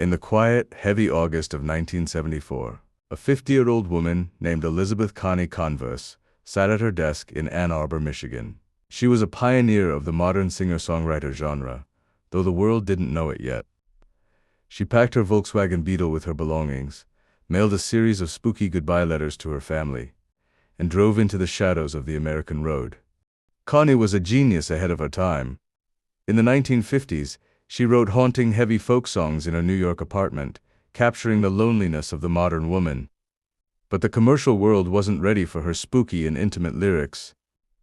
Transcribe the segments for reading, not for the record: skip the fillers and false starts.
In the quiet, heavy August of 1974, a 50-year-old woman named Elizabeth Connie Converse sat at her desk in Ann Arbor, Michigan. She was a pioneer of the modern singer-songwriter genre, though the world didn't know it yet. She packed her Volkswagen Beetle with her belongings, mailed a series of spooky goodbye letters to her family, and drove into the shadows of the American road. Connie was a genius ahead of her time. In the 1950s, she wrote haunting, heavy folk songs in her New York apartment, capturing the loneliness of the modern woman. But the commercial world wasn't ready for her spooky and intimate lyrics.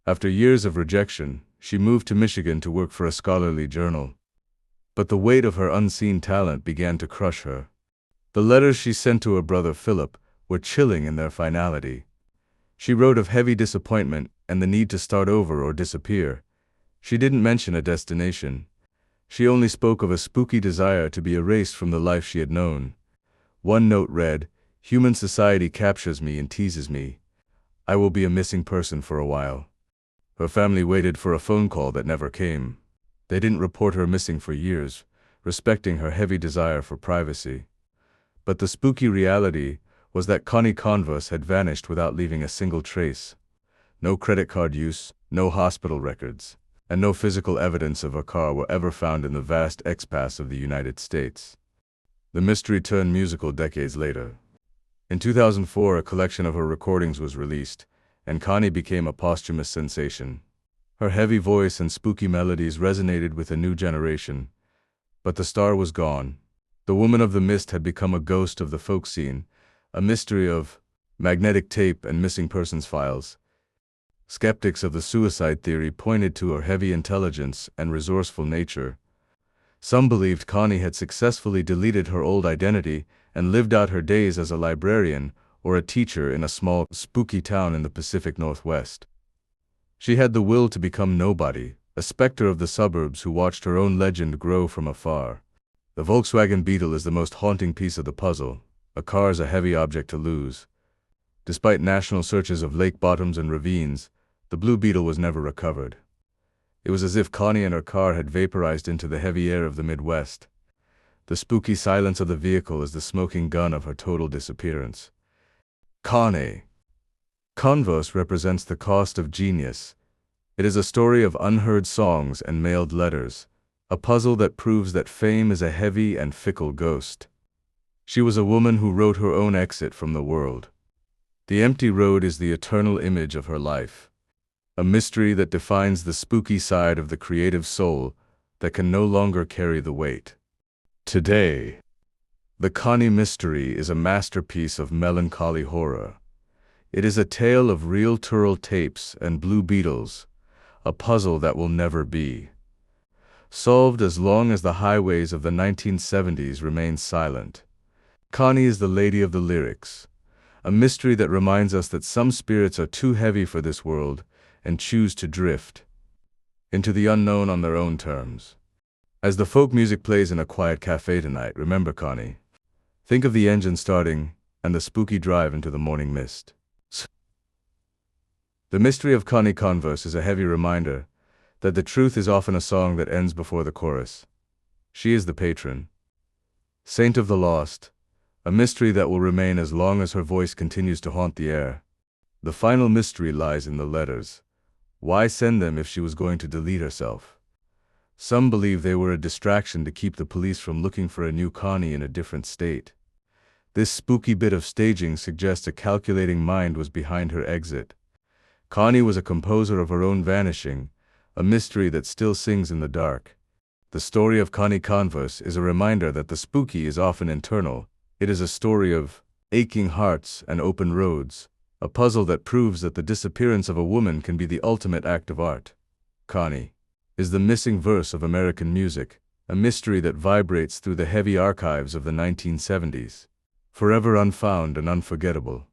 After years of rejection, she moved to Michigan to work for a scholarly journal. But the weight of her unseen talent began to crush her. The letters she sent to her brother Philip were chilling in their finality. She wrote of heavy disappointment and the need to start over or disappear. She didn't mention a destination. She only spoke of a spooky desire to be erased from the life she had known. One note read, "Human society captures me and teases me. I will be a missing person for a while." Her family waited for a phone call that never came. They didn't report her missing for years, respecting her heavy desire for privacy. But the spooky reality was that Connie Converse had vanished without leaving a single trace. No credit card use, no hospital records, and no physical evidence of her car were ever found in the vast expanse of the United States. The mystery turned musical decades later. In 2004, a collection of her recordings was released, and Connie became a posthumous sensation. Her heavy voice and spooky melodies resonated with a new generation. But the star was gone. The woman of the mist had become a ghost of the folk scene, a mystery of magnetic tape and missing persons files. Skeptics of the suicide theory pointed to her heavy intelligence and resourceful nature. Some believed Connie had successfully deleted her old identity and lived out her days as a librarian or a teacher in a small, spooky town in the Pacific Northwest. She had the will to become nobody, a specter of the suburbs who watched her own legend grow from afar. The Volkswagen Beetle is the most haunting piece of the puzzle. A car is a heavy object to lose. Despite national searches of lake bottoms and ravines, the Blue Beetle was never recovered. It was as if Connie and her car had vaporized into the heavy air of the Midwest. The spooky silence of the vehicle is the smoking gun of her total disappearance. Connie Converse represents the cost of genius. It is a story of unheard songs and mailed letters, a puzzle that proves that fame is a heavy and fickle ghost. She was a woman who wrote her own exit from the world. The empty road is the eternal image of her life, a mystery that defines the spooky side of the creative soul that can no longer carry the weight. Today, the Connie mystery is a masterpiece of melancholy horror. It is a tale of real Turrell tapes and Blue Beetles, a puzzle that will never be solved as long as the highways of the 1970s remain silent. Connie is the lady of the lyrics, a mystery that reminds us that some spirits are too heavy for this world and choose to drift into the unknown on their own terms. As the folk music plays in a quiet cafe tonight, remember Connie. Think of the engine starting and the spooky drive into the morning mist. The mystery of Connie Converse is a heavy reminder that the truth is often a song that ends before the chorus. She is the patron, saint of the lost, a mystery that will remain as long as her voice continues to haunt the air. The final mystery lies in the letters. Why send them if she was going to delete herself? Some believe they were a distraction to keep the police from looking for a new Connie in a different state. This spooky bit of staging suggests a calculating mind was behind her exit. Connie was a composer of her own vanishing, a mystery that still sings in the dark. The story of Connie Converse is a reminder that the spooky is often internal. It is a story of aching hearts and open roads, a puzzle that proves that the disappearance of a woman can be the ultimate act of art. Connie is the missing verse of American music, a mystery that vibrates through the heavy archives of the 1970s, forever unfound and unforgettable.